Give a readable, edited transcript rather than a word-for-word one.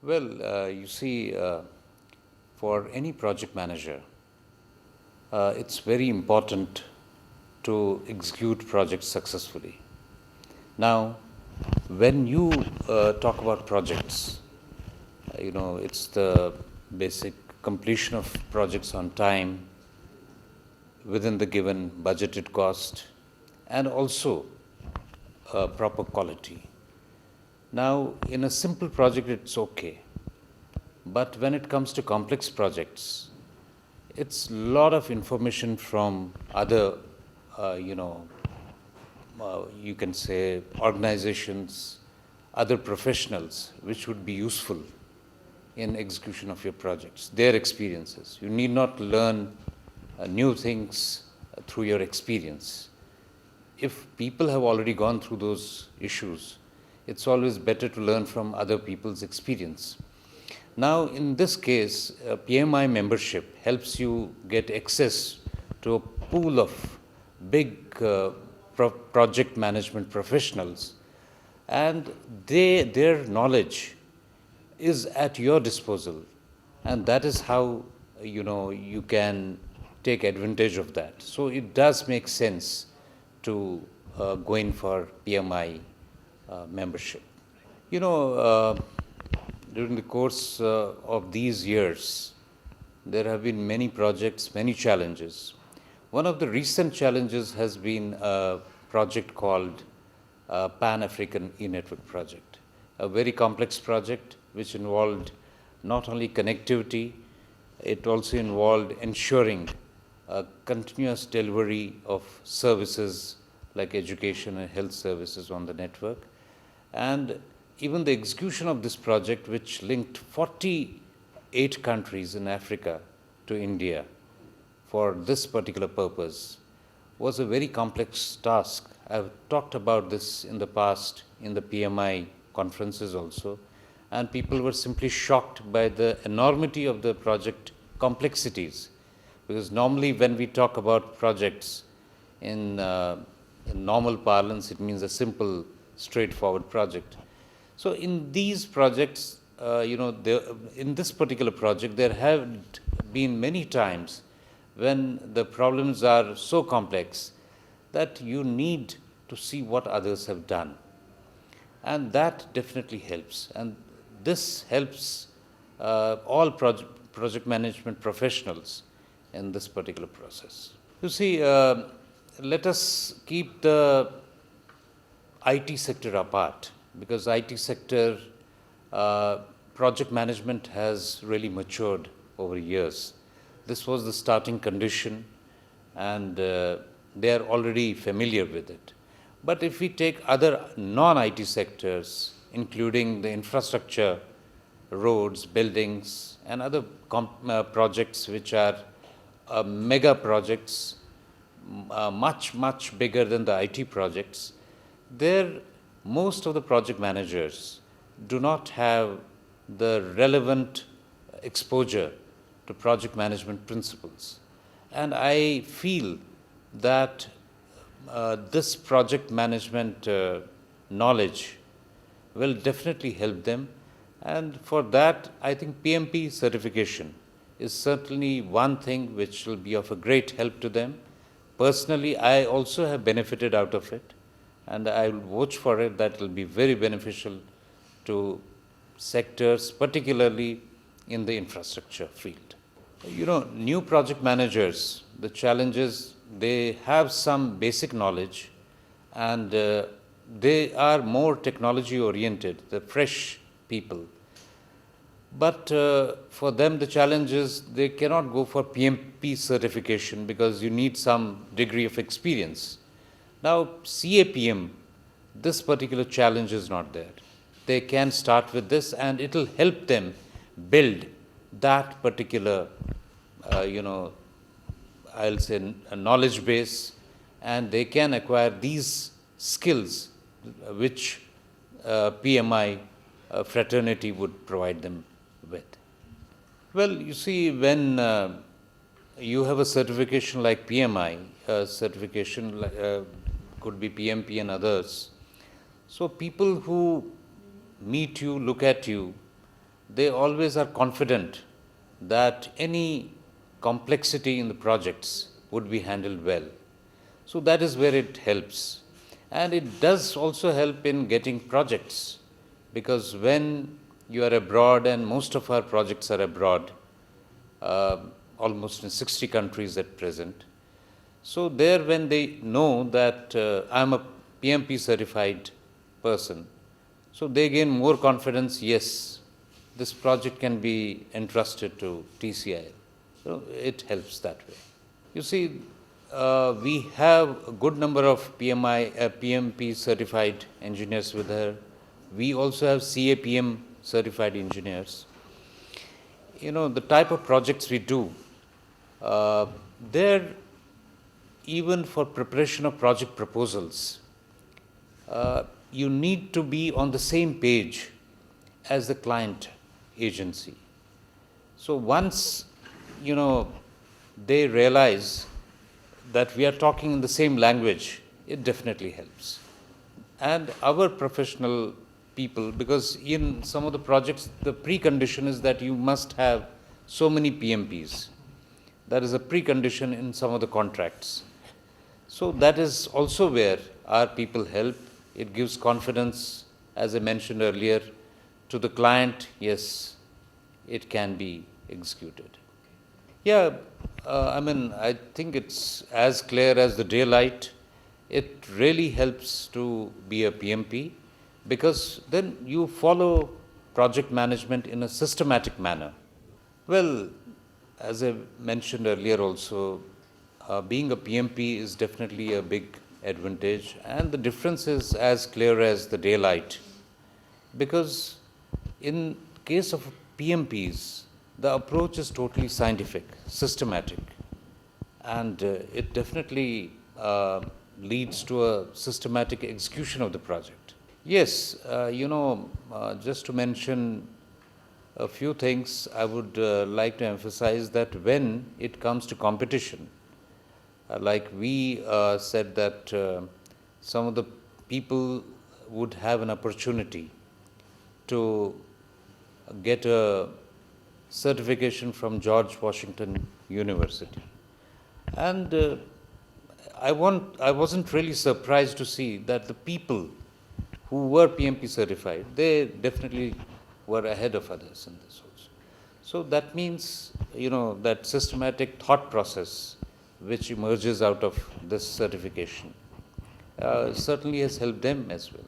Well, you see, for any project manager, it's very important to execute projects successfully. Now, when you talk about projects, it's the basic completion of projects on time, within the given budgeted cost, and also proper quality. Now, in a simple project, it's okay. But when it comes to complex projects, it's a lot of information from other, you can say, organizations, other professionals, which would be useful in execution of your projects, their experiences. You need not learn new things through your experience. If people have already gone through those issues, it's always better to learn from other people's experience. Now, in this case, PMI membership helps you get access to a pool of big project management professionals, and their knowledge is at your disposal, and that is how you can take advantage of that. So it does make sense to go in for PMI membership. During the course of these years, there have been many projects, many challenges. One of the recent challenges has been a project called Pan-African E-Network project, a very complex project which involved not only connectivity, it also involved ensuring a continuous delivery of services like education and health services on the network. And even the execution of this project, which linked 48 countries in Africa to India for this particular purpose, was a very complex task. I've talked about this in the past in the PMI conferences also, and people were simply shocked by the enormity of the project complexities. Because normally when we talk about projects in normal parlance, it means a simple, straightforward project. So in these projects, in this particular project, there have been many times when the problems are so complex that you need to see what others have done. And that definitely helps. And this helps all project management professionals in this particular process. You see, let us keep the IT sector apart, because IT sector project management has really matured over years. This was the starting condition, and they are already familiar with it. But if we take other non-IT sectors, including the infrastructure, roads, buildings, and other projects which are mega projects, much bigger than the IT projects, there most of the project managers do not have the relevant exposure to project management principles. And I feel that this project management knowledge will definitely help them. And for that, I think PMP certification is certainly one thing which will be of a great help to them. Personally, I also have benefited out of it, and I will watch for it. That will be very beneficial to sectors, particularly in the infrastructure field. New project managers, the challenge is they have some basic knowledge, and they are more technology oriented, the fresh people. But for them, the challenge is they cannot go for PMP certification because you need some degree of experience. Now, CAPM, this particular challenge is not there. They can start with this, and it will help them build that particular, I'll say, a knowledge base, and they can acquire these skills which PMI fraternity would provide them with. Well, you see, when you have a certification like PMI, certification could be PMP and others. So people who meet you, look at you, they always are confident that any complexity in the projects would be handled well. So that is where it helps. And it does also help in getting projects, because when you are abroad, and most of our projects are abroad, almost in 60 countries at present. So there, when they know that I'm a PMP certified person, so they gain more confidence, yes, this project can be entrusted to TCIL. So it helps that way. You see, we have a good number of PMP certified engineers with her. We also have CAPM certified engineers. You know, the type of projects we do, there, even for preparation of project proposals, you need to be on the same page as the client agency. So once, you know, they realize that we are talking in the same language, it definitely helps. And our professional people, because in some of the projects, the precondition is that you must have so many PMPs. That is a precondition in some of the contracts. So that is also where our people help. It gives confidence, as I mentioned earlier, to the client, yes, it can be executed. Yeah, I think it's as clear as the daylight. It really helps to be a PMP, because then you follow project management in a systematic manner. Well, as I mentioned earlier also, being a PMP is definitely a big advantage, and the difference is as clear as the daylight, because in case of PMPs, the approach is totally scientific, systematic, and it definitely leads to a systematic execution of the project. Yes, just to mention a few things, I would like to emphasize that when it comes to competition, like we said that some of the people would have an opportunity to get a certification from George Washington University. And I wasn't really surprised to see that the people who were PMP certified, they definitely were ahead of others in this also. So that means, that systematic thought process which emerges out of this certification certainly has helped them as well.